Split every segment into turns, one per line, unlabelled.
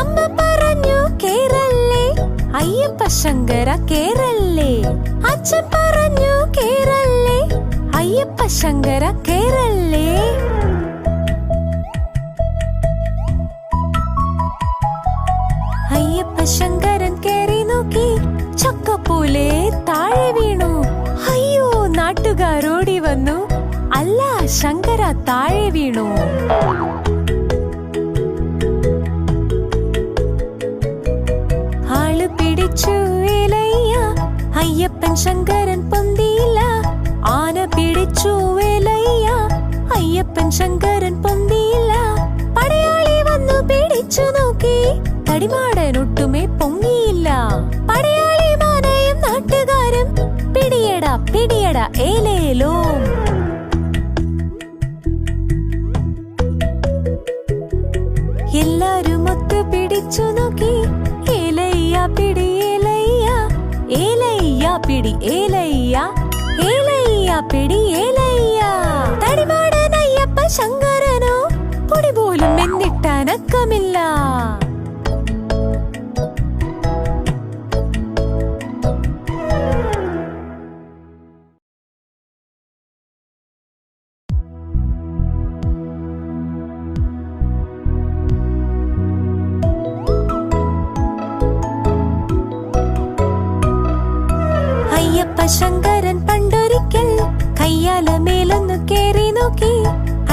അമ്മ പറഞ്ഞു കേറല്ലേ, അയ്യപ്പ ശങ്കര കേറല്ലേ. അച്ഛൻ പറഞ്ഞു കേറല്ലേ, അയ്യപ്പ ശങ്കര കേറല്ലേ. അയ്യപ്പ ശങ്കരൻ കേറി നോക്കി, ചക്കപ്പോലെ താഴെ വീണു. അയ്യോ, നാട്ടുകാരോടി വന്നു, അല്ല ശങ്കര താഴെ വീണു. ആള് പിടിച്ചു വേലയ്യ, അയ്യപ്പൻ ശങ്കരൻ പൊന്തിയില്ല. ആന പിടിച്ചു വേലയ്യ, അയ്യപ്പൻ ശങ്കരൻ പൊന്തിയില്ല. പടയാളി വന്നു പിടിച്ചു നോക്കി, തടിമാടൻ ഒട്ടുമേ പൊങ്ങിയില്ല. പടയാളി മാനയും നാട്ടുകാരും പിടിയടാ പിടിയടാ ഏലേലോ. എല്ലാരും ഒത്തു പിടിച്ചു നോക്കി, ഏലയ്യ പിടി ഏലയ്യ, ഏലയ്യ പിടി ഏലയ്യ, ഏലയ്യ പിടി ഏലയ്യ. തടിമാടൻ അയ്യപ്പ ശങ്കരനോ പൊടി പോലും എന്നിട്ടനക്കമില്ല. അയ്യപ്പ ശങ്കരൻ പണ്ടൊരിക്കൽ കയ്യാല മേലൊന്നു കേറി നോക്കി.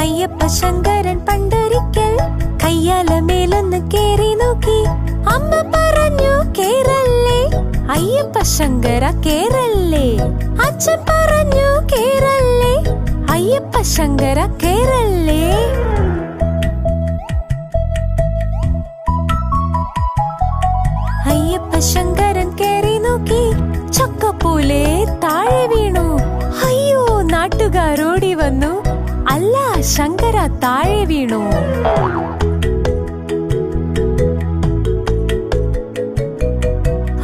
അയ്യപ്പ ശങ്കരൻ പണ്ടൊരിക്കൽ കയ്യാല മേലൊന്നു കേറി നോക്കി. അമ്മ പറഞ്ഞു കേറല്ലേ, അയ്യപ്പ ശങ്കര കേറല്ലേ. അച്ഛൻ പറഞ്ഞു കേറല്ലേ, അയ്യപ്പ ശങ്കര കേറല്ലേ. അയ്യപ്പ ശങ്കരൻ കേറി നോക്കി, ചക്കപ്പോലെ താഴെ വീണു. അയ്യോ, നാട്ടുകാരോടി വന്നു, അല്ല ശങ്കര താഴെ വീണു.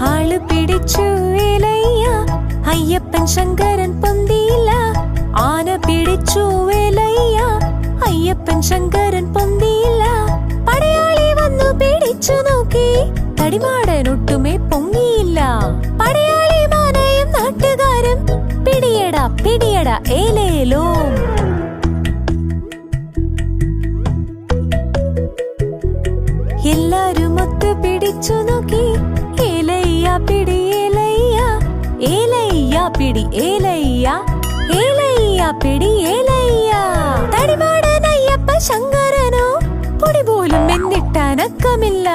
ആള് പിടിച്ചു വേലയ്യ, അയ്യപ്പൻ ശങ്കരൻ പൊന്തിയില്ല. ആന പിടിച്ചു വേലയ്യ, അയ്യപ്പൻ ശങ്കരൻ പൊന്തിയില്ല. പടയാളി വന്നു പിടിച്ചു നോക്കി, തടിമാടൻ ഒട്ടുമേ പൊങ്ങിയില്ല. പടയാളി മാനയും നാട്ടുകാരും പിടിയടാ പിടിയടാ ഏലേലോ. എല്ലാരും ഒത്തു പിടിച്ചു നോക്കി, ഏലയ്യ പിടി ഏലയ്യ, ഏലയ്യ പിടി ഏലയ്യ, ഏലയ്യ പിടി ഏലയ്യ. തടിമാടൻ അയ്യപ്പ ശങ്കരനോ പൊടി പോലും എന്നിട്ടനക്കമില്ല.